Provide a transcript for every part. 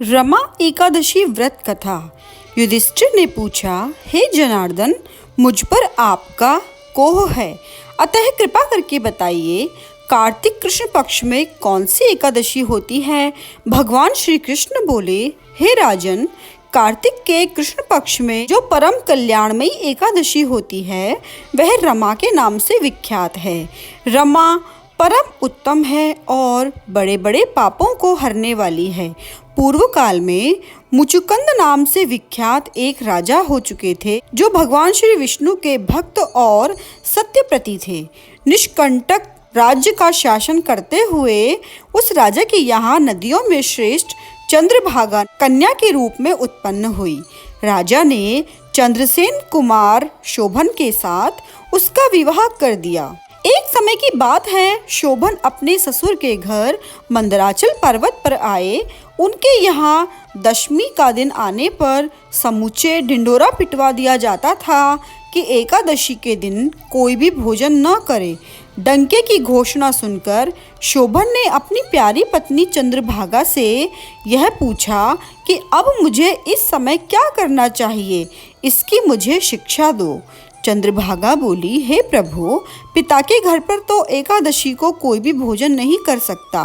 रमा एकादशी व्रत कथा। युधिष्ठिर ने पूछा, हे जनार्दन, मुझ पर आपका कोह है, अतः कृपा करके बताइए, कार्तिक कृष्ण पक्ष में कौन सी एकादशी होती है। भगवान श्री कृष्ण बोले, हे राजन, कार्तिक के कृष्ण पक्ष में जो परम कल्याणमयी एकादशी होती है वह रमा के नाम से विख्यात है। रमा परम उत्तम है और बड़े बड़े पापों को हरने वाली है। पूर्व काल में मुचुकुंद नाम से विख्यात एक राजा हो चुके थे जो भगवान श्री विष्णु के भक्त और सत्यप्रति थे। निष्कंटक राज्य का शासन करते हुए उस राजा के यहाँ नदियों में श्रेष्ठ चंद्रभागा कन्या के रूप में उत्पन्न हुई। राजा ने चंद्रसेन कुमार शोभन के साथ उसका विवाह कर दिया। एक समय की बात है, शोभन अपने ससुर के घर मंदराचल पर्वत पर आए। उनके यहाँ दशमी का दिन आने पर समूचे ढिंढोरा पिटवा दिया जाता था कि एकादशी के दिन कोई भी भोजन न करे। डंके की घोषणा सुनकर शोभन ने अपनी प्यारी पत्नी चंद्रभागा से यह पूछा कि अब मुझे इस समय क्या करना चाहिए, इसकी मुझे शिक्षा दो। चंद्रभागा बोली, हे प्रभु, पिता के घर पर तो एकादशी को कोई भी भोजन नहीं कर सकता।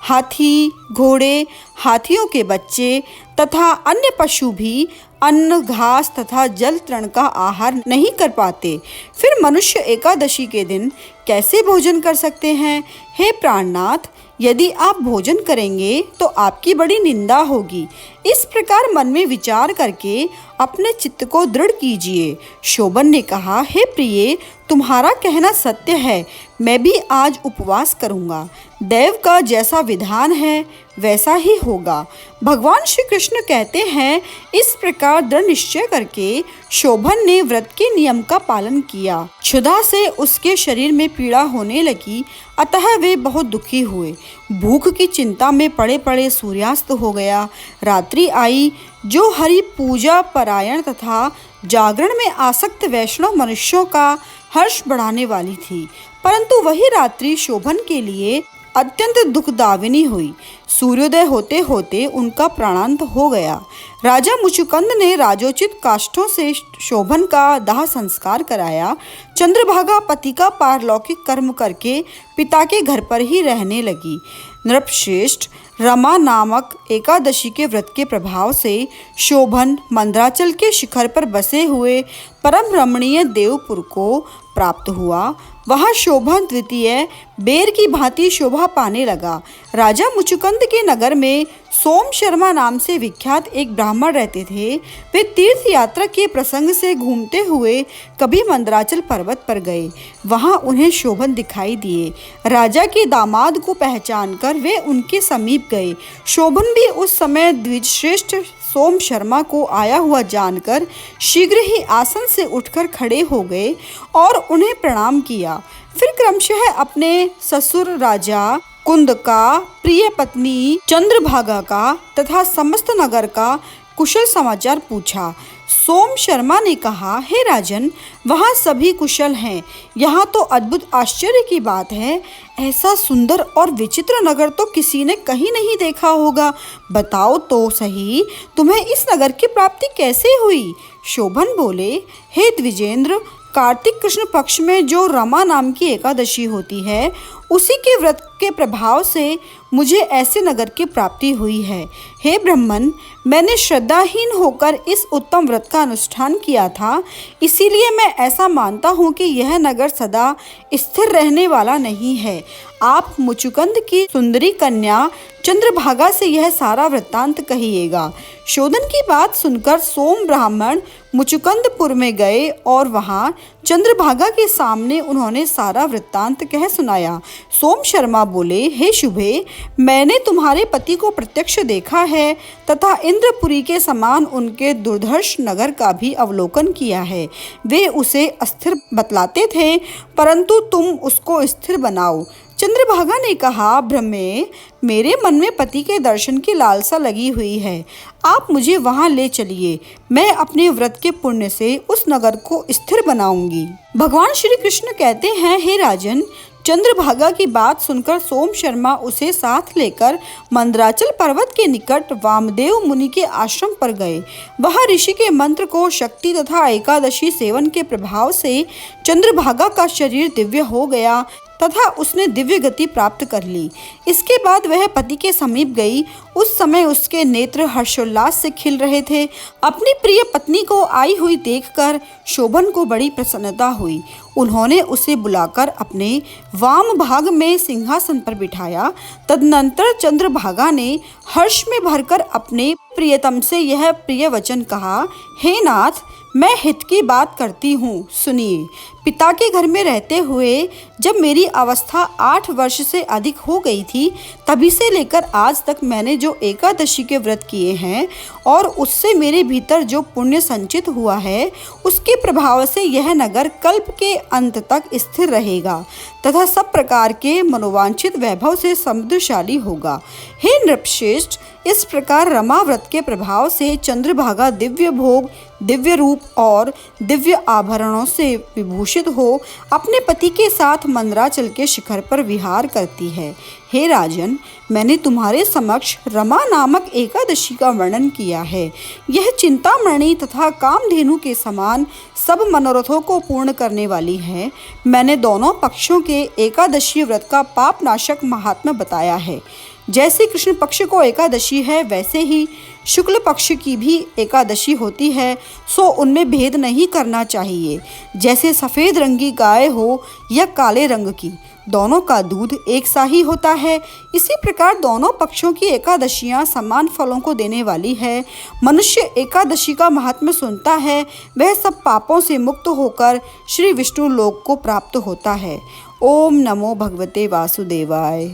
हाथी, घोड़े, हाथियों के बच्चे तथा अन्य पशु भी अन्न, घास तथा जल तृण का आहार नहीं कर पाते। फिर मनुष्य एकादशी के दिन कैसे भोजन कर सकते हैं। हे प्राणनाथ, यदि आप भोजन करेंगे तो आपकी बड़ी निंदा होगी। इस प्रकार मन में विचार करके अपने चित्त को दृढ़ कीजिए। शोभन ने कहा, हे प्रिय, तुम्हारा कहना सत्य है, मैं भी आज उपवास करूंगा। देव का जैसा विधान है वैसा ही होगा। भगवान श्री कृष्ण कहते हैं, इस प्रकार दृढ़ निश्चय करके शोभन ने व्रत के नियम का पालन किया। क्षुधा से उसके शरीर में पीड़ा होने लगी, अतः वे बहुत दुखी हुए। भूख की चिंता में पड़े पड़े सूर्यास्त हो गया। रात्रि आई जो हरि पूजा परायण तथा जागरण में आसक्त वैष्णव मनुष्यों का हर्ष बढ़ाने वाली थी, परंतु वही रात्रि शोभन के लिए अत्यंत दुखदायिनी हुई। सूर्योदय होते होते उनका प्राणांत हो गया। राजा मुचुकुंद ने राजोचित काष्ठों से शोभन का दाह संस्कार कराया। चंद्रभागा पति का पारलौकिक कर्म करके पिता के घर पर ही रहने लगी। नृपश्रेष्ठ, रमा नामक एकादशी के व्रत के प्रभाव से शोभन मंदराचल के शिखर पर बसे हुए परम रमणीय देवपुर को प्राप्त हुआ। वहाँ शोभन द्वितीय बेर की भांति शोभा पाने लगा। राजा मुचुकुंद के नगर में सोम शर्मा नाम से विख्यात एक ब्राह्मण रहते थे। वे तीर्थ यात्रा के प्रसंग से घूमते हुए कभी मंदराचल पर्वत पर गए। वहां उन्हें शोभन दिखाई दिए। राजा के दामाद को पहचानकर वे उनके समीप गए। शोभन भी उस समय द्विजश्रेष्ठ सोम शर्मा को आया हुआ जानकर शीघ्र ही आसन से उठकर खड़े हो गए और उन्हें प्रणाम किया। फिर क्रमशः अपने ससुर राजा कुंद का, प्रिय पत्नी चंद्रभागा का तथा समस्त नगर का कुशल समाचार पूछा। सोम शर्मा ने कहा, हे राजन, वहाँ सभी कुशल हैं। यहाँ तो अद्भुत आश्चर्य की बात है, ऐसा सुंदर और विचित्र नगर तो किसी ने कहीं नहीं देखा होगा। बताओ तो सही, तुम्हें इस नगर की प्राप्ति कैसे हुई। शोभन बोले, हे द्विजेंद्र, कार्तिक कृष्ण पक्ष में जो रमा नाम की एकादशी होती है, उसी के व्रत के प्रभाव से मुझे ऐसे नगर की प्राप्ति हुई है। हे ब्राह्मण, मैंने श्रद्धाहीन होकर इस उत्तम व्रत का अनुष्ठान किया था, इसीलिए मैं ऐसा मानता हूँ कि यह नगर सदा स्थिर रहने वाला नहीं है। आप मुचुकुंद की सुंदरी कन्या चंद्रभागा से यह सारा वृत्तांत कहिएगा। शोधन की बात सुनकर सोम ब्राह्मण मुचुकुंदपुर में गए और वहां चंद्रभागा के सामने उन्होंने सारा वृत्तांत कह सुनाया। सोम शर्मा बोले, हे शुभे, मैंने तुम्हारे पति को प्रत्यक्ष देखा है तथा इंद्रपुरी के समान उनके दुर्धर्ष नगर का भी अवलोकन किया है। वे उसे अस्थिर बतलाते थे, परंतु तुम उसको स्थिर बनाओ। चंद्रभागा ने कहा, ब्रह्मे, मेरे मन में पति के दर्शन की लालसा लगी हुई है, आप मुझे वहां ले चलिए। मैं अपने व्रत के पुण्य से उस नगर को स्थिर बनाऊंगी। भगवान श्री कृष्ण कहते हैं, हे राजन, चंद्रभागा की बात सुनकर सोम शर्मा उसे साथ लेकर मंदराचल पर्वत के निकट वामदेव मुनि के आश्रम पर गए। वहां ऋषि के मंत्र को शक्ति तथा एकादशी सेवन के प्रभाव से चंद्रभागा का शरीर दिव्य हो गया तथा उसने दिव्य गति प्राप्त कर ली। इसके बाद वह पति के समीप गई। उस समय उसके नेत्र हर्षोल्लास से खिल रहे थे। अपनी प्रिय पत्नी को आई हुई देखकर शोभन को बड़ी प्रसन्नता हुई। उन्होंने उसे बुलाकर अपने वाम भाग में सिंहासन पर बिठाया। तदनंतर चंद्रभागा ने हर्ष में भरकर अपने प्रियतम से यह प्रिय वचन कहा, हे नाथ, मैं हित की बात करती हूँ, सुनिए। पिता के घर में रहते हुए जब मेरी अवस्था 8 वर्ष से अधिक हो गई थी, तभी से लेकर आज तक मैंने जो एकादशी के व्रत किए हैं और उससे मेरे भीतर जो पुण्य संचित हुआ है, उसके प्रभाव से यह नगर कल्प के अंत तक स्थिर रहेगा तथा सब प्रकार के मनोवांछित वैभव से समृद्धशाली होगा। हे नृपश्रेष्ठ, इस प्रकार रमा व्रत के प्रभाव से चंद्रभागा दिव्य भोग, दिव्य रूप और दिव्य आभरणों से विभूषित हो अपने पति के साथ मंदराचल के शिखर पर विहार करती है। हे राजन, मैंने तुम्हारे समक्ष रमा नामक एकादशी का वर्णन किया है। यह चिंतामणि तथा कामधेनु के समान सब मनोरथों को पूर्ण करने वाली है। मैंने दोनों पक्षों के एकादशी व्रत का पाप नाशक महात्म्य बताया है। जैसे कृष्ण पक्ष को एकादशी है, वैसे ही शुक्ल पक्ष की भी एकादशी होती है, सो उनमें भेद नहीं करना चाहिए। जैसे सफ़ेद रंग की गाय हो या काले रंग की, दोनों का दूध एक सा ही होता है। इसी प्रकार दोनों पक्षों की एकादशियां समान फलों को देने वाली है। मनुष्य एकादशी का महात्म्य सुनता है, वह सब पापों से मुक्त होकर श्री विष्णु लोक को प्राप्त होता है। ओम नमो भगवते वासुदेवाय।